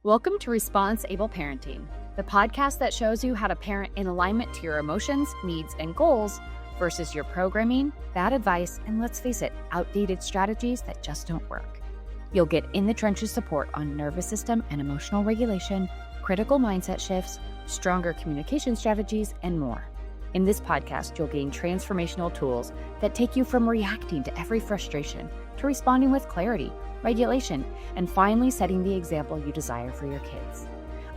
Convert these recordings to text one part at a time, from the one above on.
Welcome to Response Able Parenting, the podcast that shows you how to parent in alignment to your emotions, needs, and goals versus your programming, bad advice, and let's face it, outdated strategies that just don't work. You'll get in the trenches support on nervous system and emotional regulation, critical mindset shifts, stronger communication strategies, and more. In this podcast, you'll gain transformational tools that take you from reacting to every frustration to responding with clarity, regulation, and finally setting the example you desire for your kids.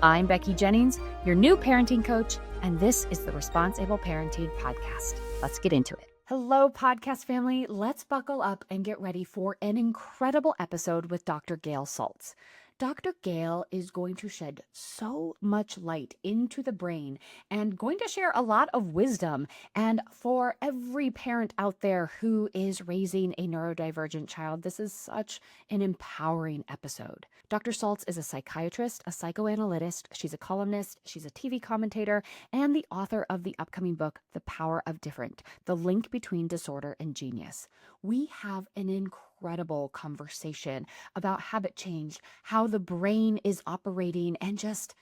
I'm Becky Jennings, your new parenting coach, and this is the Response Able Parenting Podcast. Let's get into it. Hello, podcast family. Let's buckle up and get ready for an incredible episode with Dr. Gail Saltz. Dr. Gail is going to shed so much light into the brain and going to share a lot of wisdom. And for every parent out there who is raising a neurodivergent child, this is such an empowering episode. Dr. Saltz is a psychiatrist, a psychoanalyst. She's a columnist. She's a TV commentator and the author of the upcoming book, The Power of Different, The Link Between Disorder and Genius. We have an incredible conversation about habit change, how the brain is operating, and just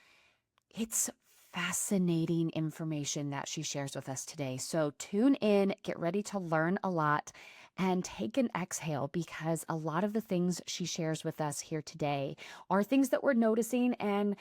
it's fascinating information that she shares with us today. So tune in, get ready to learn a lot, and take an exhale because a lot of the things she shares with us here today are things that we're noticing and,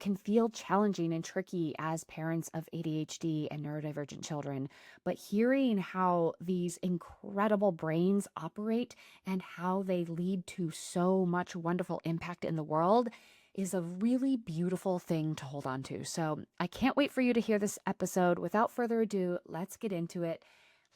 can feel challenging and tricky as parents of ADHD and neurodivergent children. But hearing how these incredible brains operate and how they lead to so much wonderful impact in the world is a really beautiful thing to hold on to. So I can't wait for you to hear this episode. Without further ado, let's get into it.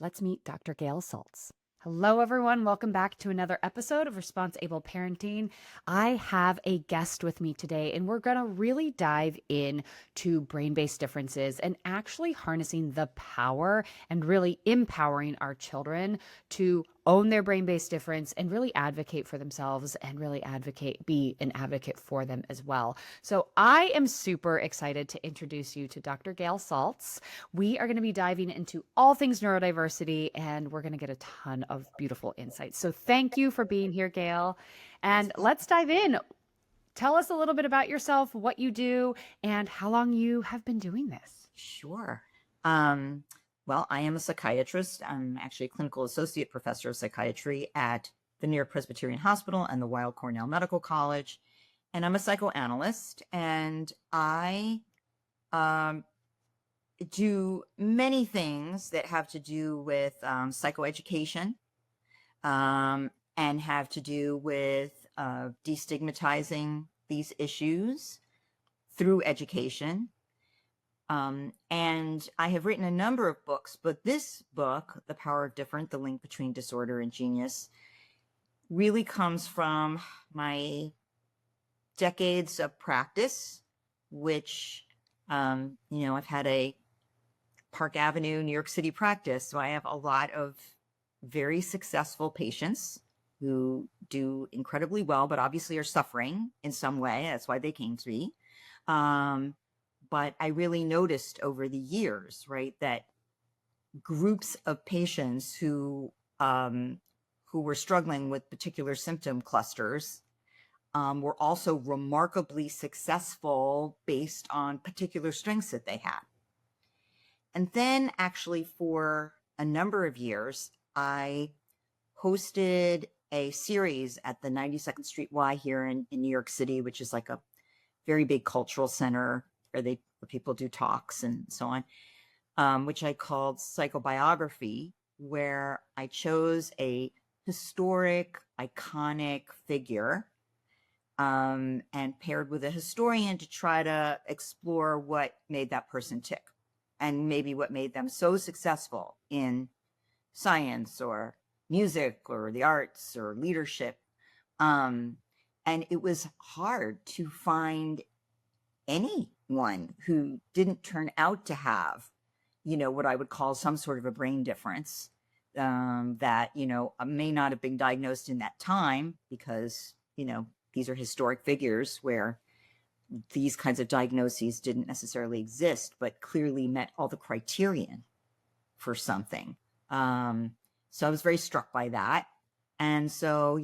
Let's meet Dr. Gail Saltz. Hello, everyone. Welcome back to another episode of Response Able Parenting. I have a guest with me today, and we're going to really dive in to brain-based differences and actually harnessing the power and really empowering our children to own their brain-based difference and really advocate for themselves and really be an advocate for them as well. So I am super excited to introduce you to Dr. Gail Saltz. We are going to be diving into all things neurodiversity, and we're going to get a ton of beautiful insights. So thank you for being here, Gail. And let's dive in. Tell us a little bit about yourself, what you do, and how long you have been doing this. Sure. Well, I am a psychiatrist. I'm actually a clinical associate professor of psychiatry at the New York Presbyterian Hospital and the Weill-Cornell Medical College. And I'm a psychoanalyst, and I do many things that have to do with psychoeducation and have to do with destigmatizing these issues through education. And I have written a number of books, but this book, The Power of Different, The Link Between Disorder and Genius, really comes from my decades of practice, which, I've had a Park Avenue, New York City practice. So I have a lot of very successful patients who do incredibly well, but obviously are suffering in some way. That's why they came to me. But I really noticed over the years, right, that groups of patients who were struggling with particular symptom clusters were also remarkably successful based on particular strengths that they had. And then actually for a number of years, I hosted a series at the 92nd Street Y here in New York City, which is like a very big cultural center where people do talks and so on, which I called Psychobiography, where I chose a historic, iconic figure and paired with a historian to try to explore what made that person tick and maybe what made them so successful in science or music or the arts or leadership. And it was hard to find anyone who didn't turn out to have, what I would call some sort of a brain difference that, may not have been diagnosed in that time because, these are historic figures where these kinds of diagnoses didn't necessarily exist, but clearly met all the criterion for something. So I was very struck by that. And so,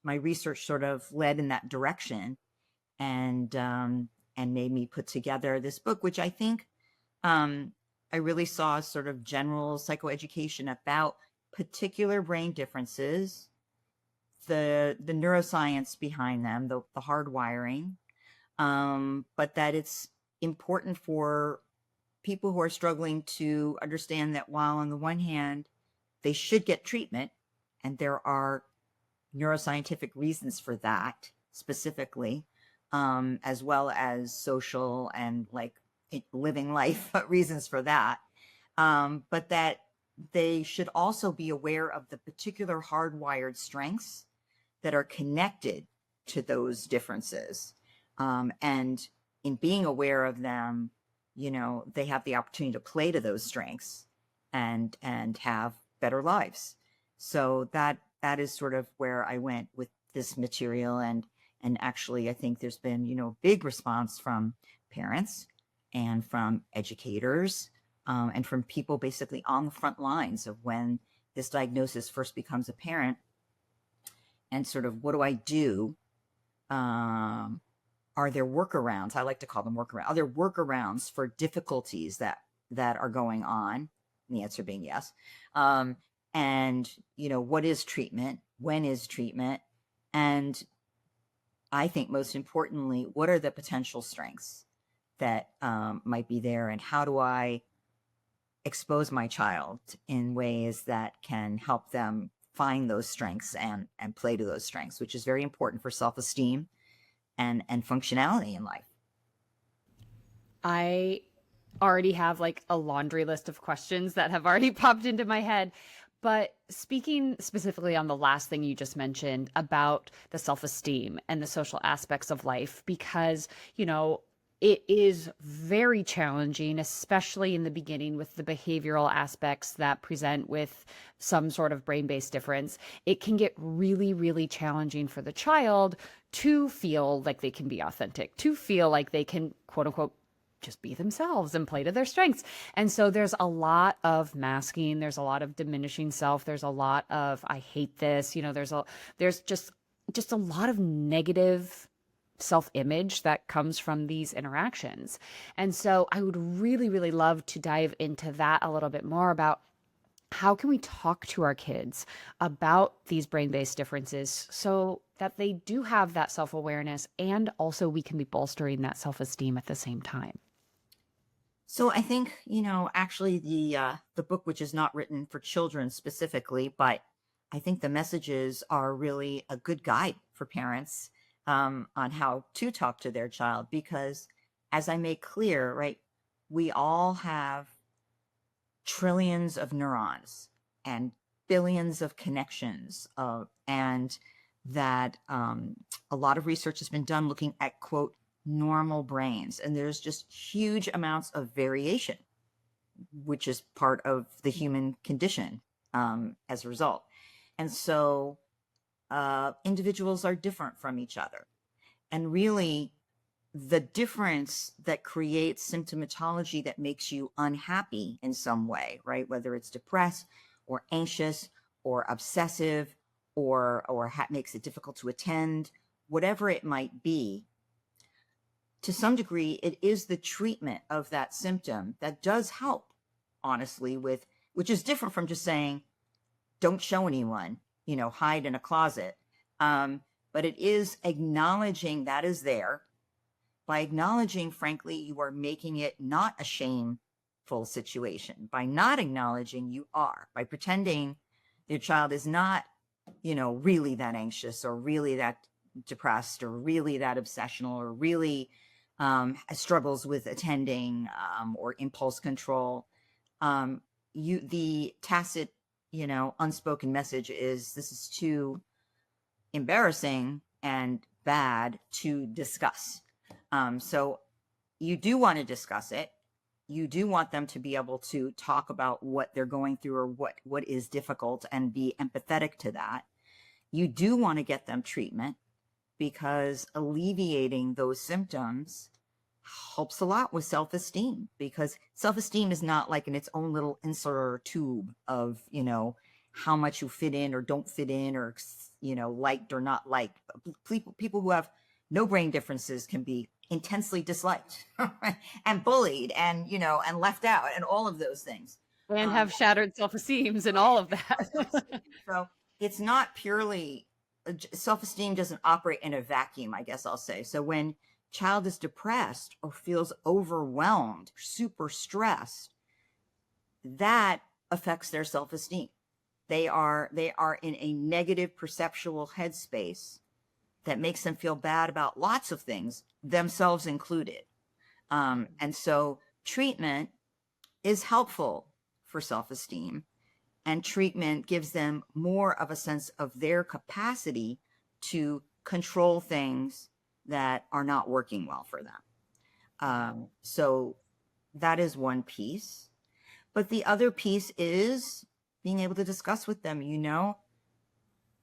my research sort of led in that direction. and made me put together this book, which I think I really saw as sort of general psychoeducation about particular brain differences, the neuroscience behind them, the hardwiring, but that it's important for people who are struggling to understand that while on the one hand they should get treatment, and there are neuroscientific reasons for that specifically, as well as social and like living life reasons for that, but that they should also be aware of the particular hardwired strengths that are connected to those differences. And in being aware of them, they have the opportunity to play to those strengths and have better lives. So that is sort of where I went with this material. And actually, I think there's been, big response from parents and from educators, and from people basically on the front lines of when this diagnosis first becomes apparent, and sort of, what do I do? Are there workarounds? I like to call them workarounds. Are there workarounds for difficulties that are going on? And the answer being yes. And, what is treatment? When is treatment? And I think most importantly, what are the potential strengths that might be there? And how do I expose my child in ways that can help them find those strengths and play to those strengths, which is very important for self-esteem and functionality in life. I already have like a laundry list of questions that have already popped into my head. But speaking specifically on the last thing you just mentioned about the self-esteem and the social aspects of life, because, it is very challenging, especially in the beginning with the behavioral aspects that present with some sort of brain-based difference. It can get really, really challenging for the child to feel like they can be authentic, to feel like they can, quote unquote, just be themselves and play to their strengths. And so there's a lot of masking, there's a lot of diminishing self, there's a lot of, I hate this, there's just a lot of negative self-image that comes from these interactions. And so I would really, really love to dive into that a little bit more about how can we talk to our kids about these brain-based differences so that they do have that self-awareness, and also we can be bolstering that self-esteem at the same time. So I think, actually the book, which is not written for children specifically, but I think the messages are really a good guide for parents on how to talk to their child, because as I make clear, right, we all have trillions of neurons and billions of connections, and that a lot of research has been done looking at, quote, normal brains. And there's just huge amounts of variation, which is part of the human condition as a result. And so individuals are different from each other. And really, the difference that creates symptomatology that makes you unhappy in some way, right? Whether it's depressed or anxious or obsessive or makes it difficult to attend, whatever it might be, to some degree, it is the treatment of that symptom that does help, honestly, which is different from just saying, don't show anyone, hide in a closet. But it is acknowledging that is there. By acknowledging, frankly, you are making it not a shameful situation. By not acknowledging, you are. By pretending your child is not, really that anxious or really that depressed or really that obsessional or really struggles with attending or impulse control. The tacit, unspoken message is this is too embarrassing and bad to discuss. So you do want to discuss it. You do want them to be able to talk about what they're going through or what is difficult and be empathetic to that. You do want to get them treatment, because alleviating those symptoms helps a lot with self-esteem, because self-esteem is not like in its own little insular tube of, how much you fit in or don't fit in or, liked or not liked. People who have no brain differences can be intensely disliked and bullied and, and left out and all of those things. And have shattered self-esteems and all of that. So it's not purely, self-esteem doesn't operate in a vacuum, I guess I'll say. So when child is depressed or feels overwhelmed, super stressed, that affects their self-esteem. They are in a negative perceptual headspace that makes them feel bad about lots of things, themselves included. And so treatment is helpful for self-esteem, and treatment gives them more of a sense of their capacity to control things that are not working well for them. So that is one piece. But the other piece is being able to discuss with them,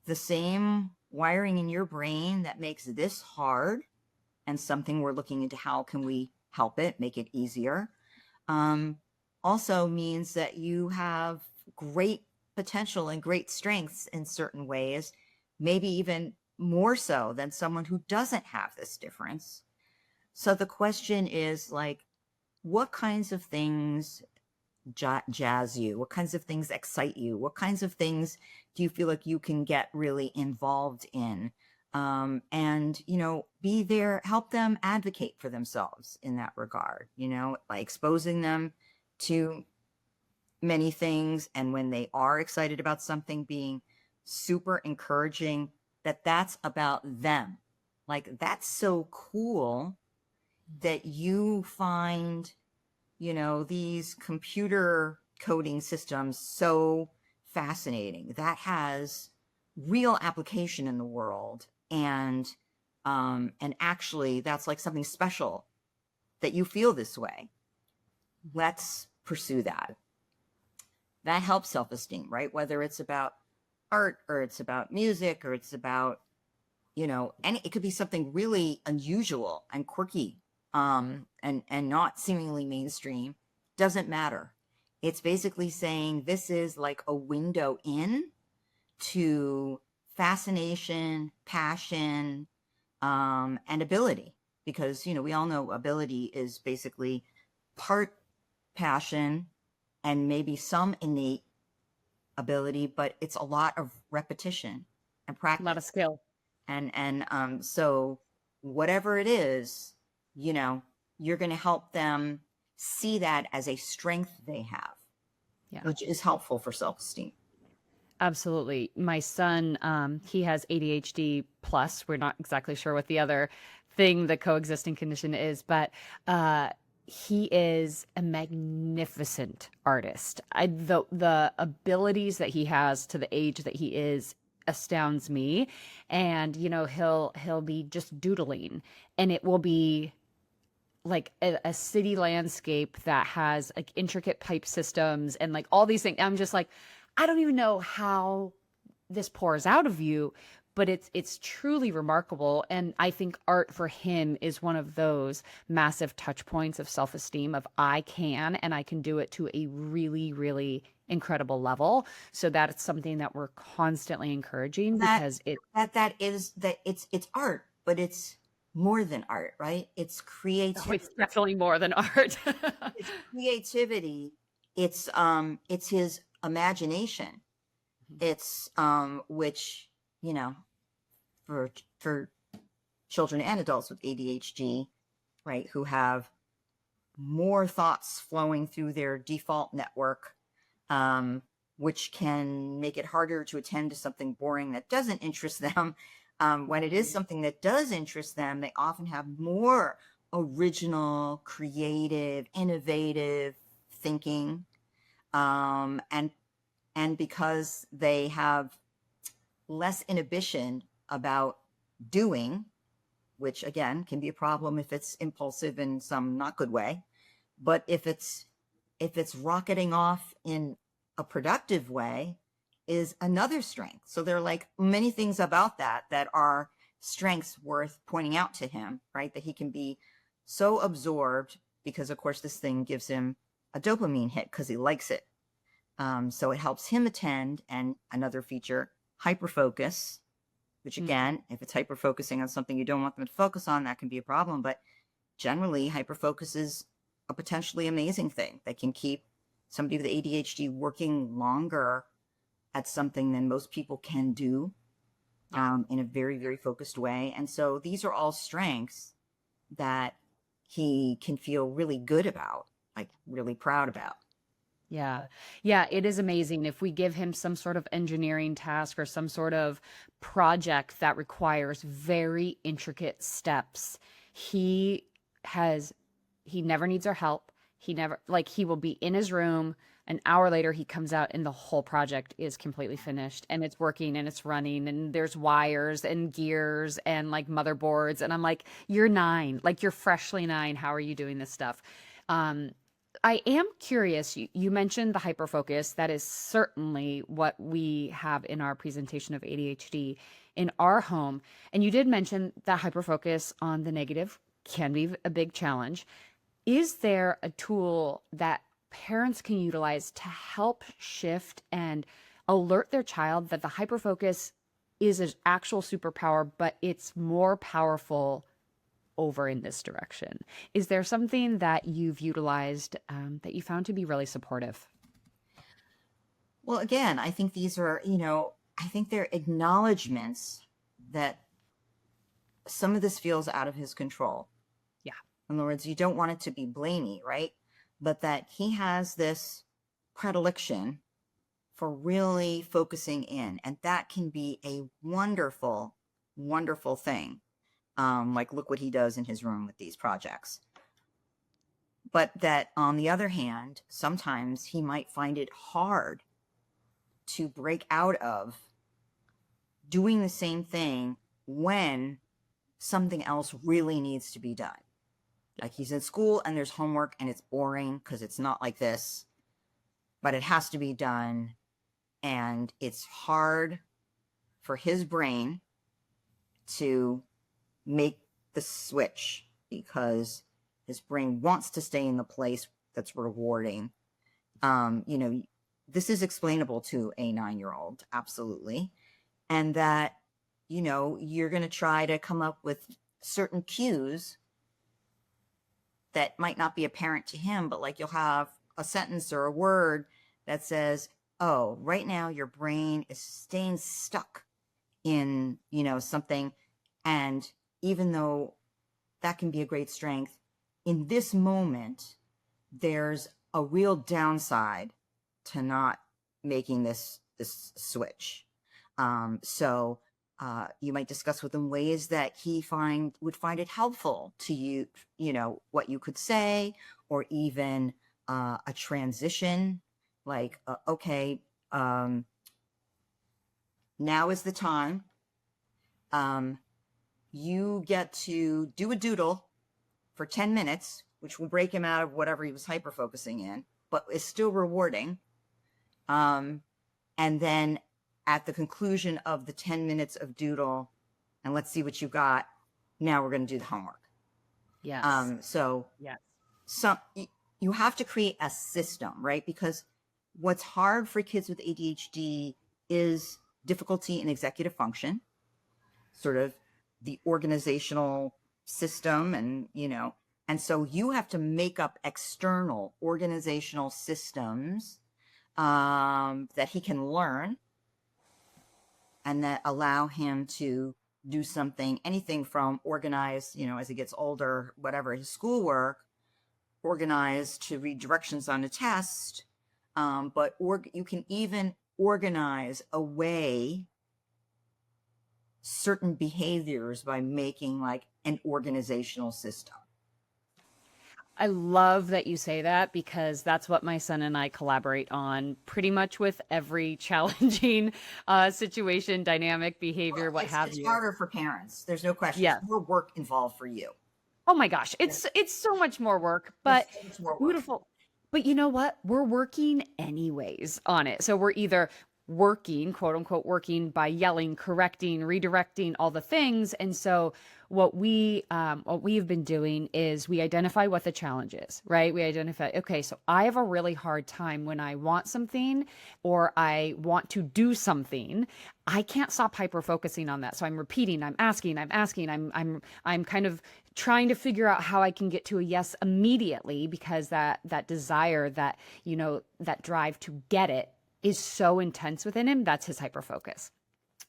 the same wiring in your brain that makes this hard and something we're looking into, how can we help it, make it easier, also means that you have great potential and great strengths in certain ways, maybe even more so than someone who doesn't have this difference. So the question is, like, what kinds of things jazz you? What kinds of things excite you? What kinds of things do you feel like you can get really involved in? And, be there, help them advocate for themselves in that regard, by exposing them to many things. And when they are excited about something, being super encouraging that that's about them. Like, that's so cool that you find, these computer coding systems so fascinating. That has real application in the world. And actually that's like something special that you feel this way. Let's pursue that. That helps self-esteem, right? Whether it's about art or it's about music or it's about, and it could be something really unusual and quirky, and not seemingly mainstream. Doesn't matter. It's basically saying this is like a window in to fascination, passion, and ability. Because, we all know ability is basically part passion and maybe some innate ability, but it's a lot of repetition and practice. A lot of skill. And so whatever it is, you're going to help them see that as a strength they have, which is helpful for self-esteem. Absolutely. My son, he has ADHD plus. We're not exactly sure what the other thing, the coexisting condition is, but he is a magnificent artist. The abilities that he has to the age that he is astounds me. And, he'll be just doodling, and it will be like a city landscape that has like intricate pipe systems and like all these things. I'm just like, I don't even know how this pours out of you, but it's truly remarkable. And I think art for him is one of those massive touch points of self-esteem of I can do it to a really, really incredible level. So that it's something that we're constantly encouraging because it's art, but it's more than art, right? It's creativity. Oh, it's definitely more than art. It's creativity. It's his imagination. It's which, for children and adults with ADHD, right, who have more thoughts flowing through their default network, which can make it harder to attend to something boring that doesn't interest them. When it is something that does interest them, they often have more original, creative, innovative thinking. And because they have less inhibition about doing, which again can be a problem if it's impulsive in some not good way, but if it's rocketing off in a productive way, is another strength. So there are like many things about that are strengths worth pointing out to him, right? That he can be so absorbed because of course this thing gives him a dopamine hit because he likes it. So it helps him attend. And another feature, hyperfocus, which again, if it's hyper focusing on something you don't want them to focus on, that can be a problem. But generally, hyper focus is a potentially amazing thing that can keep somebody with ADHD working longer at something than most people can do in a very, very focused way. And so these are all strengths that he can feel really good about, like really proud about. Yeah. Yeah, it is amazing. If we give him some sort of engineering task or some sort of project that requires very intricate steps, he never needs our help. He never, like, he will be in his room. An hour later, he comes out and the whole project is completely finished and it's working and it's running and there's wires and gears and like motherboards. And I'm like, you're 9, like you're freshly 9. How are you doing this stuff? I am curious. You mentioned the hyperfocus. That is certainly what we have in our presentation of ADHD in our home. And you did mention that hyperfocus on the negative can be a big challenge. Is there a tool that parents can utilize to help shift and alert their child that the hyperfocus is an actual superpower, but it's more powerful over in this direction? Is there something that you've utilized that you found to be really supportive? Well, again, I think these are, I think they're acknowledgments that some of this feels out of his control. Yeah. In other words, you don't want it to be blamey, right? But that he has this predilection for really focusing in, and that can be a wonderful, wonderful thing. Like, look what he does in his room with these projects. But that, on the other hand, sometimes he might find it hard to break out of doing the same thing when something else really needs to be done. Like, he's in school and there's homework and it's boring because it's not like this, but it has to be done. And it's hard for his brain to make the switch because his brain wants to stay in the place that's rewarding. This is explainable to a 9-year-old, absolutely. And that, you're going to try to come up with certain cues that might not be apparent to him, but like you'll have a sentence or a word that says, oh, right now your brain is staying stuck in, something. And even though that can be a great strength, in this moment, there's a real downside to not making this switch. So you might discuss with him ways that he would find it helpful to you, what you could say, or even a transition, like, okay, now is the time. You get to do a doodle for 10 minutes, which will break him out of whatever he was hyper-focusing in, but is still rewarding. And then at the conclusion of the 10 minutes of doodle, and let's see what you got, now we're going to do the homework. Yes. Yes. So you have to create a system, right? Because what's hard for kids with ADHD is difficulty in executive function, sort of the organizational system, and so you have to make up external organizational systems that he can learn and that allow him to do something, anything from organize, as he gets older, whatever, his schoolwork, organize to read directions on a test, but you can even organize away certain behaviors by making like an organizational system. I love that you say that because that's what my son and I collaborate on pretty much with every challenging situation, dynamic behavior, what have you. It's harder for parents. There's no question. Yeah. There's more work involved for you. Oh my gosh. It's so much more work, but so much more work. Beautiful. But you know what? We're working anyways on it. So we're either working, quote unquote, working by yelling, correcting, redirecting, all the things. And so what we have been doing is we identify what the challenge is, right? We identify, okay, so I have a really hard time when I want something or I want to do something. I can't stop hyper focusing on that. So I'm repeating, I'm asking, I'm kind of trying to figure out how I can get to a yes immediately, because that desire, that, you know, that drive to get it is so intense within him. That's his hyper focus.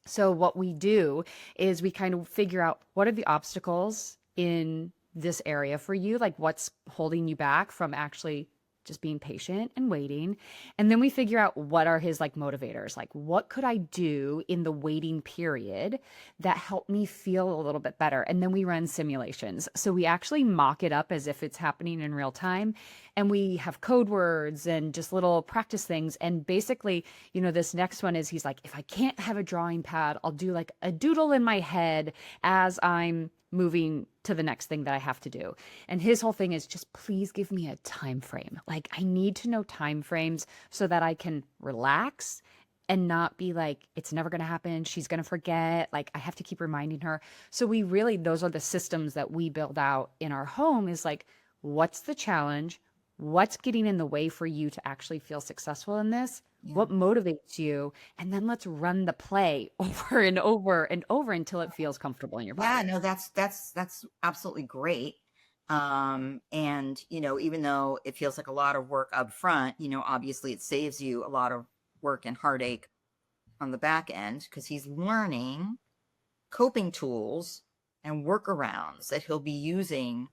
So what we do is we kind of figure out, what are the obstacles in this area for you? Like, what's holding you back from actually just being patient and waiting? And then we figure out what are his like motivators. Like, what could I do in the waiting period that helped me feel a little bit better? And then we run simulations. So we actually mock it up as if it's happening in real time. And we have code words and just little practice things. And basically, you know, this next one is, he's like, if I can't have a drawing pad, I'll do like a doodle in my head as I'm moving to the next thing that I have to do. And his whole thing is, just please give me a time frame. Like, I need to know time frames so that I can relax and not be like, it's never going to happen, she's going to forget, like I have to keep reminding her. So we really, those are the systems that we build out in our home, is like, what's the challenge? What's getting in the way for you to actually feel successful in this? Yeah. What motivates you? And then let's run the play over and over and over until it feels comfortable in your body. Yeah, no, that's absolutely great. And, you know, even though it feels like a lot of work up front, you know, obviously it saves you a lot of work and heartache on the back end, because he's learning coping tools and workarounds that he'll be using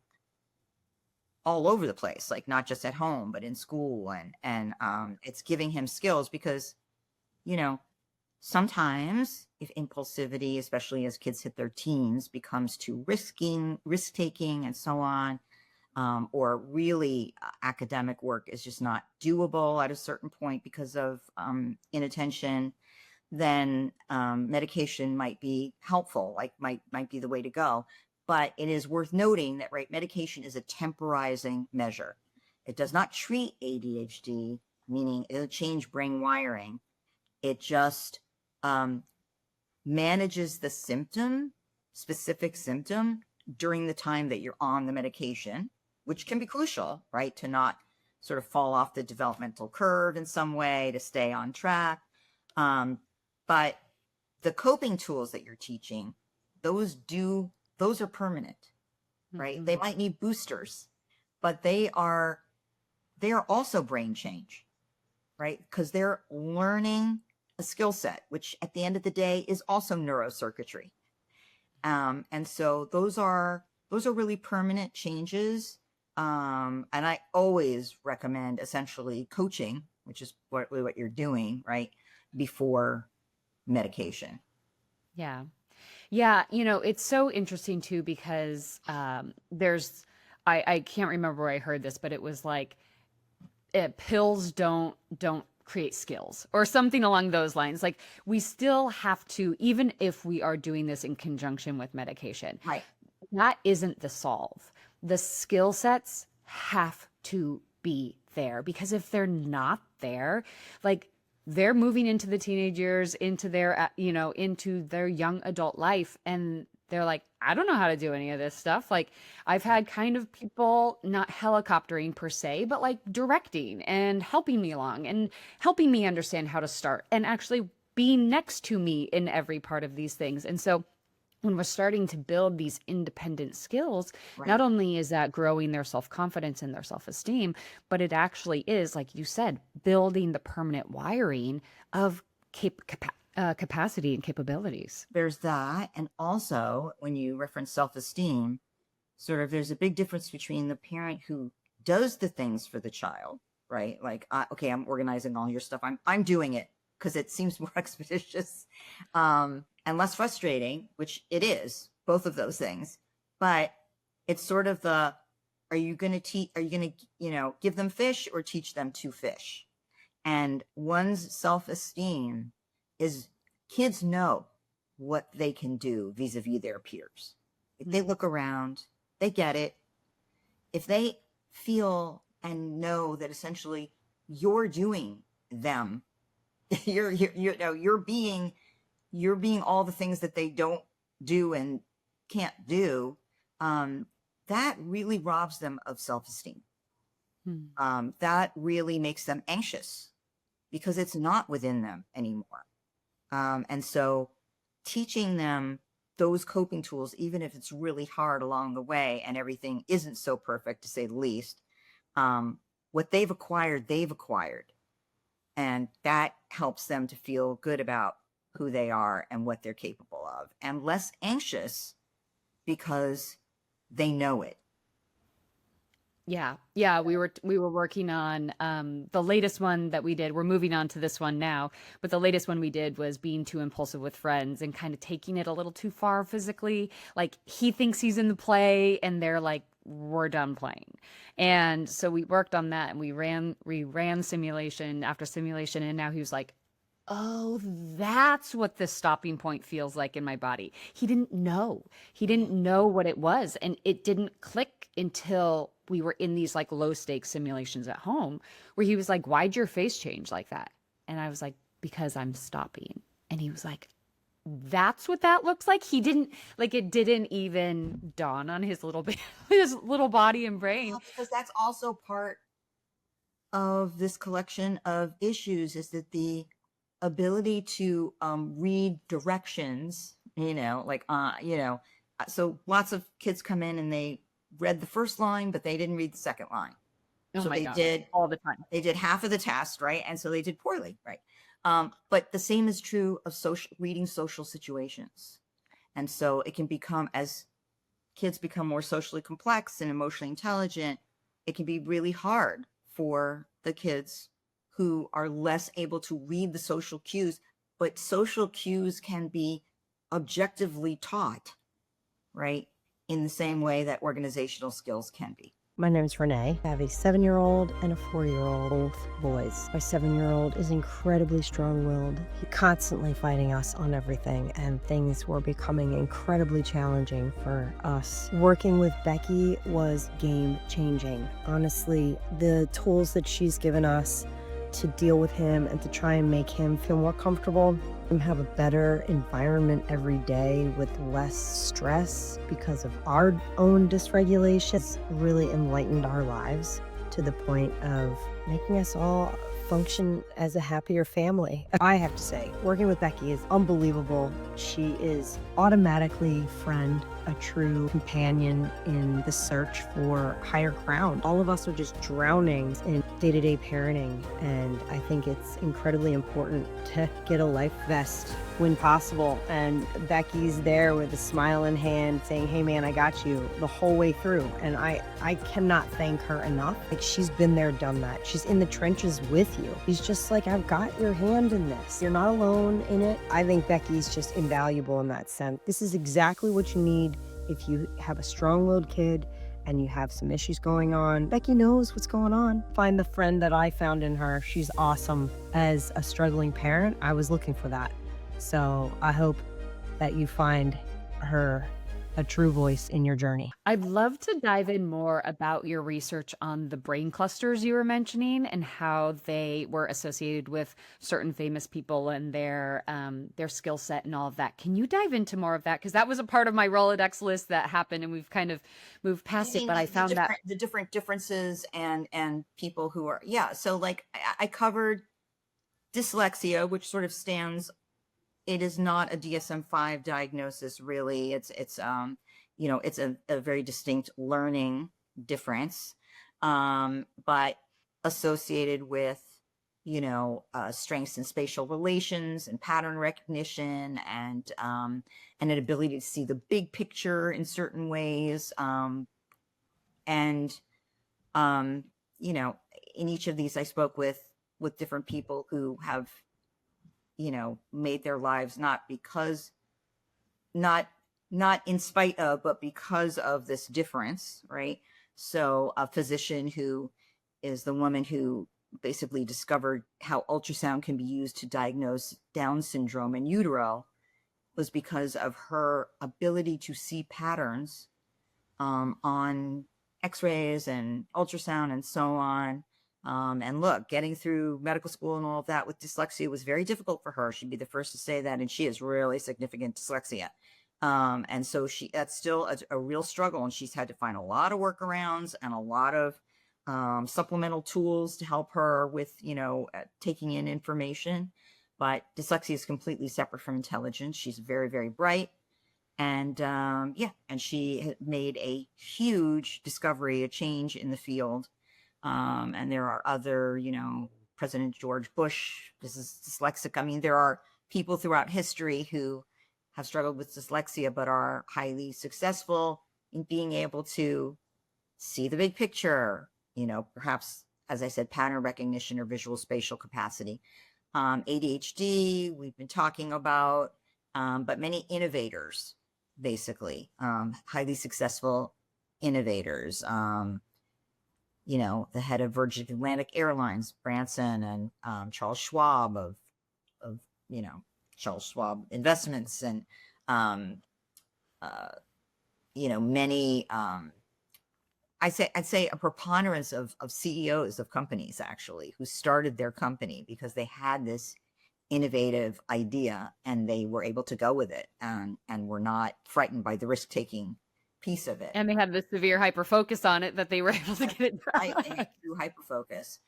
all over the place, like not just at home, but in school. And it's giving him skills, because, you know, sometimes if impulsivity, especially as kids hit their teens, becomes too risk-taking and so on, or really academic work is just not doable at a certain point because of inattention, then medication might be helpful, like might be the way to go. But it is worth noting that, right, medication is a temporizing measure. It does not treat ADHD, meaning it'll change brain wiring. It just manages the symptom, specific symptom, during the time that you're on the medication, which can be crucial, right, to not sort of fall off the developmental curve in some way, to stay on track. But the coping tools that you're teaching, those are permanent, right? Mm-hmm. They might need boosters, but they are also brain change, right? Because they're learning a skill set, which at the end of the day is also neurocircuitry. And so those are really permanent changes. And I always recommend essentially coaching, which is what you're doing, right, before medication. Yeah. Yeah, you know, it's so interesting too, because I can't remember where I heard this, but it was like, pills don't create skills or something along those lines. Like, we still have to, even if we are doing this in conjunction with medication, right, that isn't the solve. The skill sets have to be there, because if they're not there, like, they're moving into the teenage years, into their, you know, into their young adult life. And they're like, I don't know how to do any of this stuff. Like, I've had kind of people not helicoptering per se, but like directing and helping me along and helping me understand how to start and actually being next to me in every part of these things. And so when we're starting to build these independent skills, right, not only is that growing their self-confidence and their self-esteem, but it actually is, like you said, building the permanent wiring of capacity and capabilities. There's that. And also, when you reference self-esteem, sort of there's a big difference between the parent who does the things for the child, right? Like, okay, I'm organizing all your stuff. I'm doing it because it seems more expeditious. And less frustrating, which it is, both of those things. But it's sort of are you going to, you know, give them fish or teach them to fish? And one's self-esteem is, kids know what they can do vis-a-vis their peers. If they look around, they get it. If they feel and know that essentially you're doing them you're being all the things that they don't do and can't do. That really robs them of self-esteem. That really makes them anxious because it's not within them anymore. And so teaching them those coping tools, even if it's really hard along the way and everything isn't so perfect, to say the least, what they've acquired. And that helps them to feel good about who they are and what they're capable of, and less anxious because they know it. Yeah. We were working on the latest one that we did. We're moving on to this one now, but the latest one we did was being too impulsive with friends and kind of taking it a little too far physically. Like, he thinks he's in the play and they're like, we're done playing. And so we worked on that, and we ran simulation after simulation, and now he was like, oh, that's what the stopping point feels like in my body. He didn't know what it was, and it didn't click until we were in these like low stakes simulations at home, where he was like, why'd your face change like that? And I was like, because I'm stopping. And he was like, that's what that looks like. He didn't, like, it didn't even dawn on his little his little body and brain. Because that's also part of this collection of issues, is that the ability to read directions, so lots of kids come in and they read the first line, but they didn't read the second line. Oh so my they God, did all the time. They did half of the test, right? And so they did poorly, right? But the same is true of reading social situations. And so it can become, as kids become more socially complex and emotionally intelligent, it can be really hard for the kids who are less able to read the social cues. But social cues can be objectively taught, right? In the same way that organizational skills can be. My name is Renee. I have a 7-year-old and a 4-year-old, both boys. My 7-year-old is incredibly strong-willed. He's constantly fighting us on everything, and things were becoming incredibly challenging for us. Working with Becky was game-changing. Honestly, the tools that she's given us to deal with him and to try and make him feel more comfortable and have a better environment every day with less stress because of our own dysregulation has really enlightened our lives to the point of making us all function as a happier family. I have to say, working with Becky is unbelievable. She is automatically a friend, a true companion in the search for higher ground. All of us are just drowning in day-to-day parenting, and I think it's incredibly important to get a life vest when possible. And Becky's there with a smile in hand saying, hey man, I got you, the whole way through. And I cannot thank her enough. Like, she's been there, done that. She's in the trenches with you. She's just like, I've got your hand in this. You're not alone in it. I think Becky's just invaluable in that sense. This is exactly what you need if you have a strong-willed kid and you have some issues going on. Becky knows what's going on. Find the friend that I found in her. She's awesome. As a struggling parent, I was looking for that. So I hope that you find her a true voice in your journey. I'd love to dive in more about your research on the brain clusters you were mentioning and how they were associated with certain famous people and their skill set and all of that. Can you dive into more of that? Because that was a part of my Rolodex list that happened, and we've kind of moved past it. But I found that the different differences and people who are, So like I covered dyslexia, which sort of stands. It is not a DSM-5 diagnosis, really. It's a very distinct learning difference, but associated with, strengths in spatial relations and pattern recognition and an ability to see the big picture in certain ways. In each of these, I spoke with different people who have, made their lives not in spite of, but because of this difference, right? So a physician who is the woman who basically discovered how ultrasound can be used to diagnose Down syndrome in utero was because of her ability to see patterns on x-rays and ultrasound and so on, And look, getting through medical school and all of that with dyslexia was very difficult for her. She'd be the first to say that, and she has really significant dyslexia. And so that's still a real struggle, and she's had to find a lot of workarounds and a lot of supplemental tools to help her with, taking in information. But dyslexia is completely separate from intelligence. She's very, very bright. And and she made a huge discovery, a change in the field. And there are other, President George Bush, this is dyslexic. I mean, there are people throughout history who have struggled with dyslexia, but are highly successful in being able to see the big picture, perhaps, as I said, pattern recognition or visual spatial capacity. ADHD, we've been talking about, but many innovators, basically, highly successful innovators. The head of Virgin Atlantic Airlines, Branson, and Charles Schwab of Charles Schwab Investments, and many. I'd say a preponderance of CEOs of companies, actually, who started their company because they had this innovative idea and they were able to go with it, and were not frightened by the risk-taking piece of it. And they had the severe hyper-focus on it that they were able to get it done. Through hyper-focus.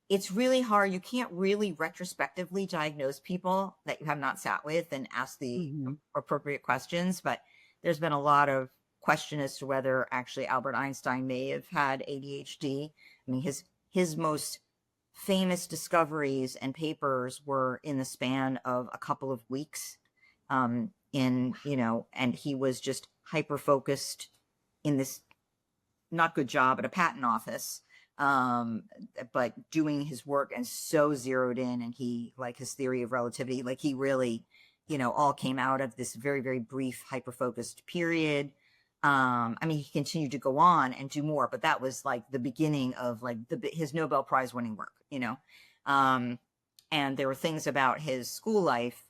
It's really hard. You can't really retrospectively diagnose people that you have not sat with and ask the appropriate questions, but there's been a lot of question as to whether actually Albert Einstein may have had ADHD. I mean, his most famous discoveries and papers were in the span of a couple of weeks. And he was just hyper-focused in this not good job at a patent office, but doing his work and so zeroed in, and he, like his theory of relativity, like he really, all came out of this very, very brief hyper-focused period. He continued to go on and do more, but that was like the beginning of like his Nobel Prize winning work, and there were things about his school life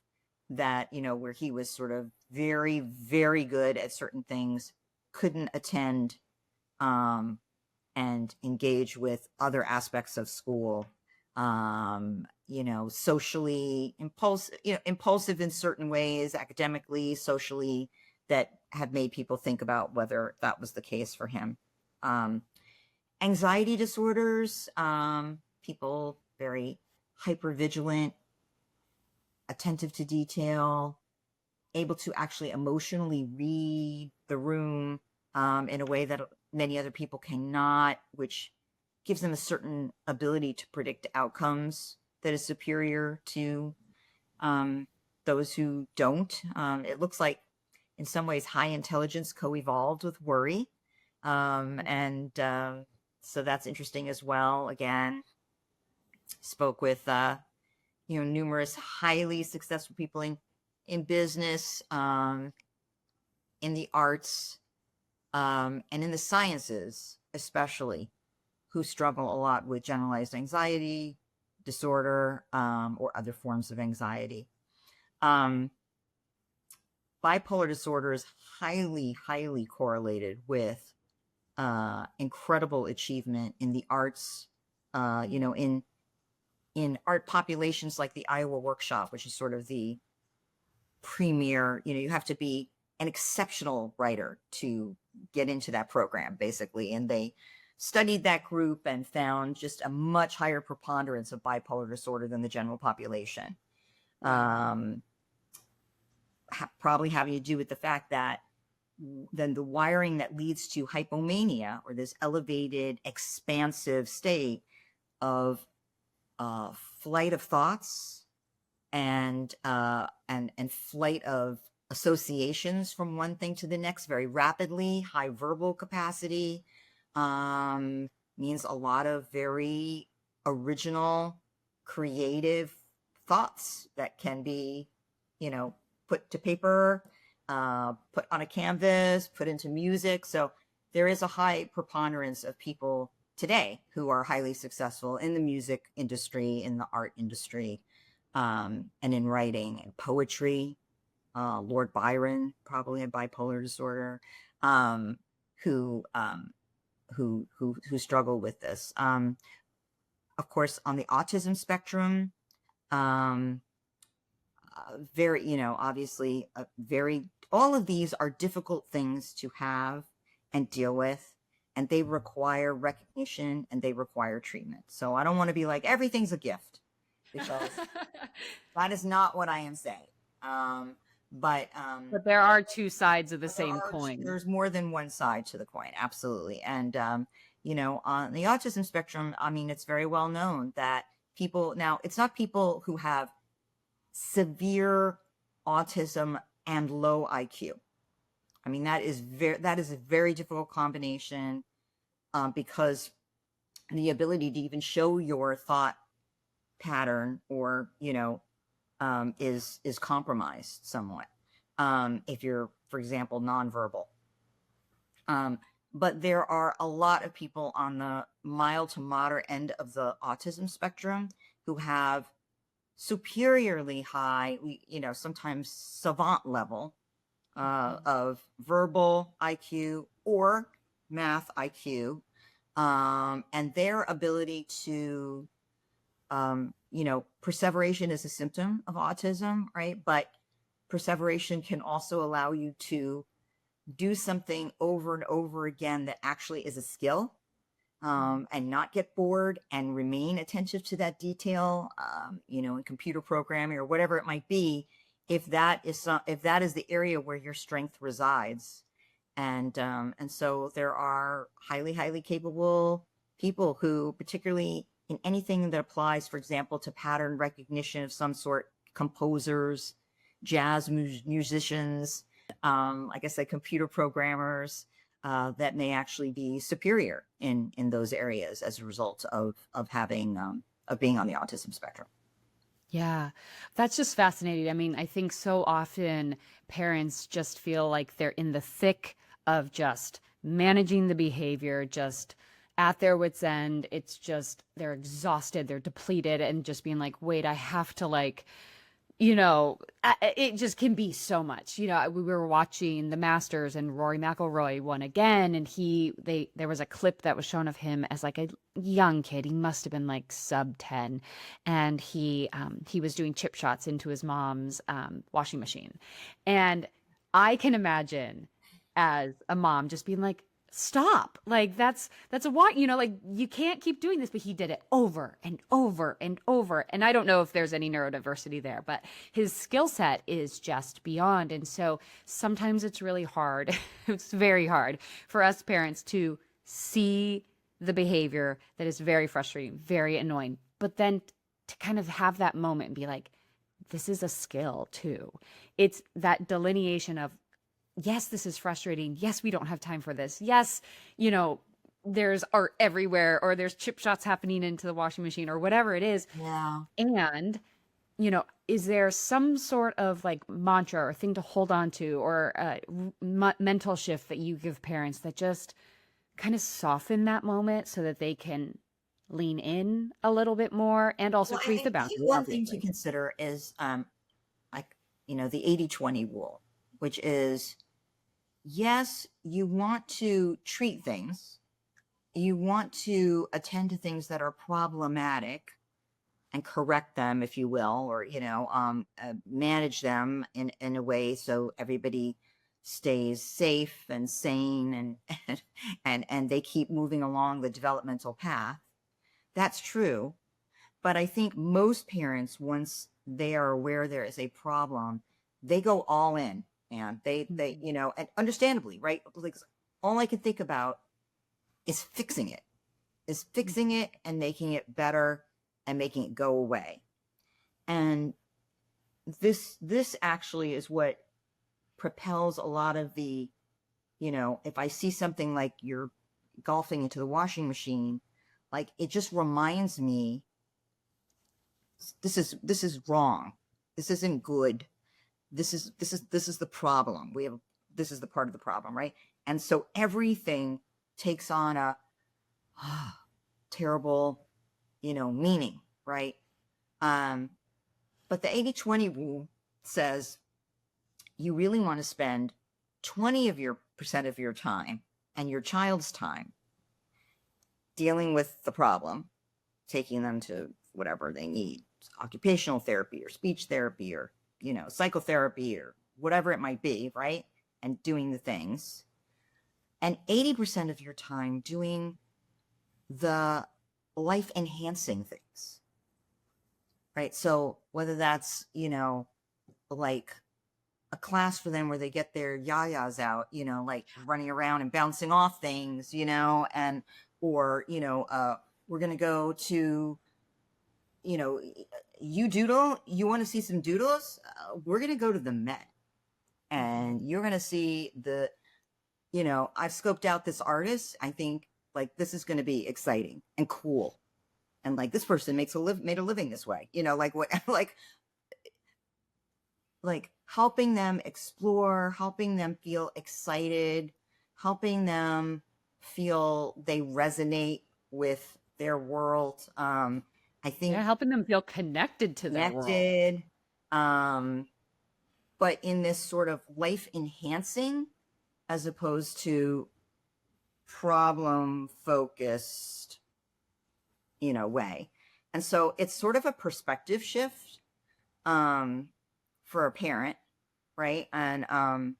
that, where he was sort of very, very good at certain things, couldn't attend, and engage with other aspects of school, socially impulsive in certain ways, academically, socially, that have made people think about whether that was the case for him. Anxiety disorders, people very hypervigilant, attentive to detail, able to actually emotionally read the room in a way that many other people cannot, which gives them a certain ability to predict outcomes that is superior to those who don't. It looks like in some ways high intelligence co-evolved with worry. So that's interesting as well. Again, spoke with numerous highly successful people in business, in the arts, and in the sciences, especially, who struggle a lot with generalized anxiety disorder, or other forms of anxiety. Bipolar disorder is highly, highly correlated with incredible achievement in the arts, in art populations like the Iowa Workshop, which is sort of the premier, you have to be an exceptional writer to get into that program, basically. And they studied that group and found just a much higher preponderance of bipolar disorder than the general population. Probably having to do with the fact that then the wiring that leads to hypomania, or this elevated, expansive state of flight of thoughts and flight of associations from one thing to the next very rapidly, high verbal capacity, means a lot of very original, creative thoughts that can be, put to paper, put on a canvas, put into music. So there is a high preponderance of people today who are highly successful in the music industry, in the art industry, and in writing and poetry. Lord Byron probably had bipolar disorder, who who struggle with this. Of course, on the autism spectrum, very, obviously, all of these are difficult things to have and deal with, and they require recognition and they require treatment. So I don't want to be like, everything's a gift, because that is not what I am saying. But there are two sides of the same coin. There's more than one side to the coin. Absolutely. And, on the autism spectrum, I mean, it's very well known that now it's not people who have severe autism and low IQ. I mean, that is a very difficult combination, because the ability to even show your thought pattern or, is compromised somewhat, if you're, for example, nonverbal. But there are a lot of people on the mild to moderate end of the autism spectrum who have superiorly high, sometimes savant level of verbal IQ or math IQ, and their ability to, perseveration is a symptom of autism, right? But perseveration can also allow you to do something over and over again that actually is a skill, and not get bored and remain attentive to that detail, in computer programming or whatever it might be, if that is the area where your strength resides. And so there are highly capable people who, particularly in anything that applies, for example, to pattern recognition of some sort, composers, jazz musicians, like I said, computer programmers, that may actually be superior in those areas as a result of being on the autism spectrum. Yeah, that's just fascinating. I mean, I think so often parents just feel like they're in the thick of just managing the behavior, just at their wits' end. It's just, they're exhausted, they're depleted, and just being like, wait, I have to it just can be so much. We were watching the Masters and Rory McIlroy won again, and there was a clip that was shown of him as like a young kid. He must have been like sub 10, and he was doing chip shots into his mom's washing machine. And I can imagine as a mom just being like, stop, like that's a what, like you can't keep doing this. But he did it over and over and over, and I don't know if there's any neurodiversity there, but his skill set is just beyond. And so sometimes it's really hard it's very hard for us parents to see the behavior that is very frustrating, very annoying, but then to kind of have that moment and be like, this is a skill too. It's that delineation of, yes, this is frustrating. Yes, we don't have time for this. Yes, there's art everywhere, or there's chip shots happening into the washing machine, or whatever it is. Yeah. And, is there some sort of like mantra or thing to hold on to, or a mental shift that you give parents that just kind of soften that moment so that they can lean in a little bit more and also create the boundary? One thing to consider is, the 80-20 rule, which is, yes, you want to treat things, you want to attend to things that are problematic and correct them, if you will, or, manage them in a way so everybody stays safe and sane and they keep moving along the developmental path. That's true. But I think most parents, once they are aware there is a problem, they go all in. And they, and understandably, right? Like, all I can think about is fixing it and making it better and making it go away. And this actually is what propels a lot of the, if I see something like you're golfing into the washing machine, like, it just reminds me, this is wrong. This isn't good. This is the problem. This is the part of the problem, right? And so everything takes on a terrible, meaning, right? But the 80-20 rule says you really want to spend 20% of your time and your child's time dealing with the problem, taking them to whatever they need, occupational therapy or speech therapy or, psychotherapy or whatever it might be, right? And doing the things. And 80% of your time doing the life enhancing things, right? So whether that's, like a class for them where they get their yayas out, like running around and bouncing off things, and, or, we're going to go to, you doodle, you want to see some doodles? We're going to go to the Met and you're going to see I've scoped out this artist. I think like this is going to be exciting and cool. And like this person made a living this way, like what, like helping them explore, helping them feel excited, helping them feel they resonate with their world. I think helping them feel connected to their world. But in this sort of life enhancing, as opposed to problem focused, way. And so it's sort of a perspective shift, for a parent, right? And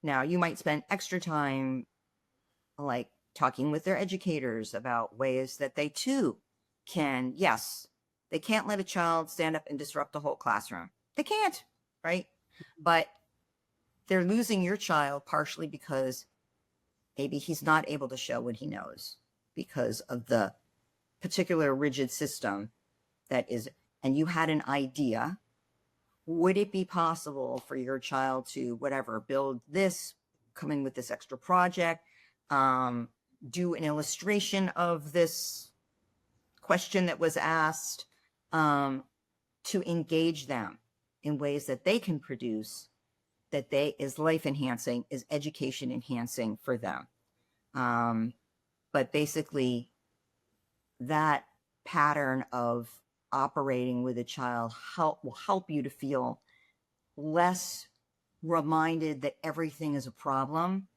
now you might spend extra time like talking with their educators about ways that they too can, yes, they can't let a child stand up and disrupt the whole classroom. They can't, right? But they're losing your child partially because maybe he's not able to show what he knows because of the particular rigid system that is, and you had an idea. Would it be possible for your child to build this, come in with this extra project, do an illustration of this question that was asked, to engage them in ways that they can produce, that is life enhancing, is education enhancing for them. But basically that pattern of operating with a child will help you to feel less reminded that everything is a problem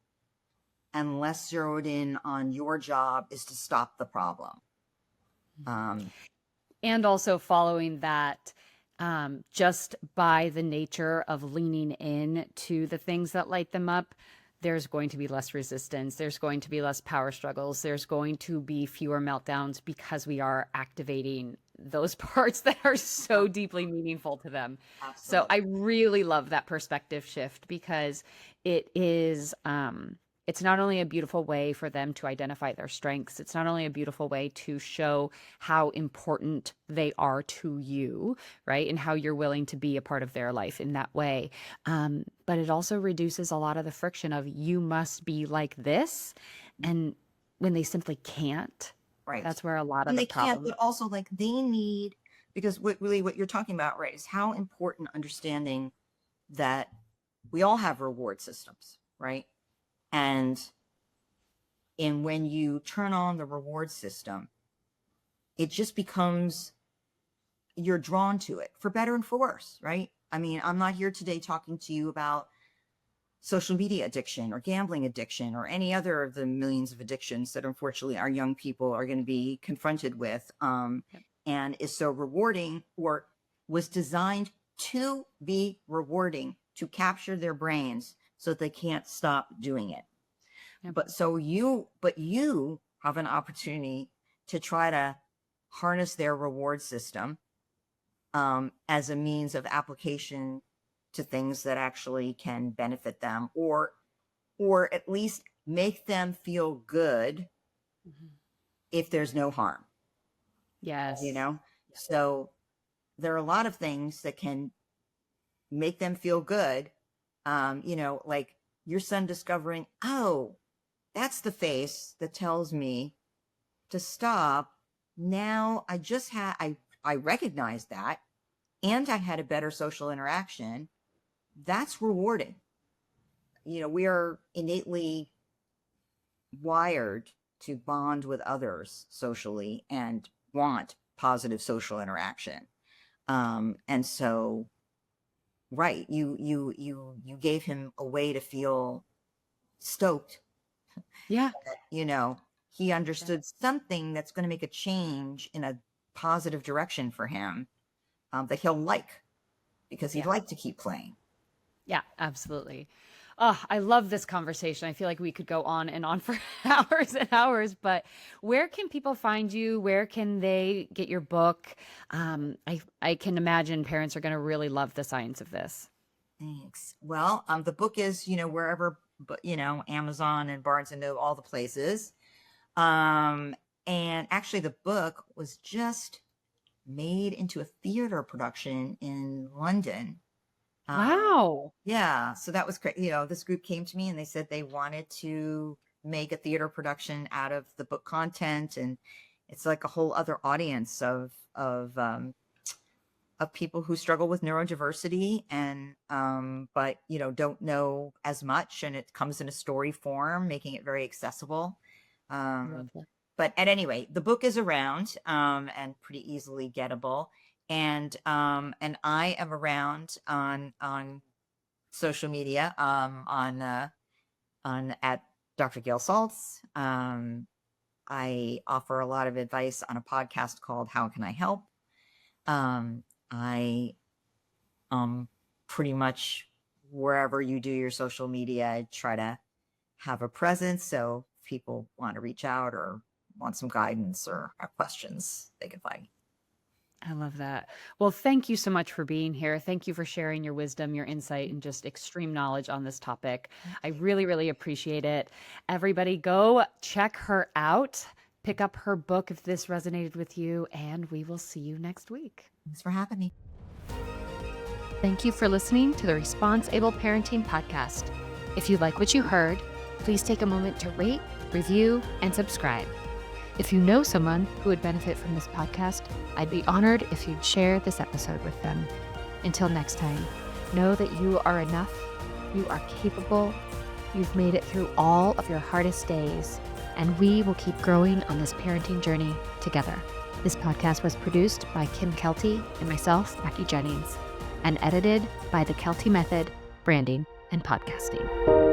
and less zeroed in on your job is to stop the problem. And also following that, just by the nature of leaning in to the things that light them up, there's going to be less resistance. There's going to be less power struggles. There's going to be fewer meltdowns because we are activating those parts that are so deeply meaningful to them. Absolutely. So I really love that perspective shift because it is, it's not only a beautiful way for them to identify their strengths. It's not only a beautiful way to show how important they are to you, right? And how you're willing to be a part of their life in that way. But it also reduces a lot of the friction of you must be like this. And when they simply can't, right? That's where a lot of the problem. Can't, but also like they need, because what you're talking about, right, is how important understanding that we all have reward systems, right? And when you turn on the reward system, it just becomes, you're drawn to it for better and for worse, right? I mean, I'm not here today talking to you about social media addiction or gambling addiction or any other of the millions of addictions that unfortunately our young people are going to be confronted with, and is so rewarding or was designed to be rewarding to capture their brains so that they can't stop doing it. Yep. But you have an opportunity to try to harness their reward system as a means of application to things that actually can benefit them, or at least make them feel good if there's no harm. Yes. So there are a lot of things that can make them feel good. Like your son discovering, oh, that's the face that tells me to stop. Now I recognize that, and I had a better social interaction. That's rewarding. We are innately wired to bond with others socially and want positive social interaction. And so, right, you gave him a way to feel stoked. Yeah. he understood something that's going to make a change in a positive direction for him, that he'll like, because he'd like to keep playing. Yeah, absolutely. Oh, I love this conversation. I feel like we could go on and on for hours and hours, but where can people find you? Where can they get your book? I can imagine parents are going to really love the science of this. Thanks. Well, the book is, wherever, Amazon and Barnes and Noble, all the places. And actually the book was just made into a theater production in London. Wow. Yeah. So that was great. This group came to me and they said they wanted to make a theater production out of the book content. And it's like a whole other audience of people who struggle with neurodiversity and, but, don't know as much. And it comes in a story form, making it very accessible. But at any rate, the book is around, and pretty easily gettable. And I am around on social media, at Dr. Gail Saltz. I offer a lot of advice on a podcast called How Can I Help? I pretty much wherever you do your social media, I try to have a presence. So if people want to reach out or want some guidance or have questions, they can find me. I love that. Well, thank you so much for being here. Thank you for sharing your wisdom, your insight, and just extreme knowledge on this topic. I really, really appreciate it. Everybody go check her out. Pick up her book if this resonated with you, and we will see you next week. Thanks for having me. Thank you for listening to the Responsible Parenting Podcast. If you like what you heard, please take a moment to rate, review, and subscribe. If you know someone who would benefit from this podcast, I'd be honored if you'd share this episode with them. Until next time, know that you are enough, you are capable, you've made it through all of your hardest days, and we will keep growing on this parenting journey together. This podcast was produced by Kim Kelty and myself, Mackie Jennings, and edited by the Kelty Method, Branding and Podcasting.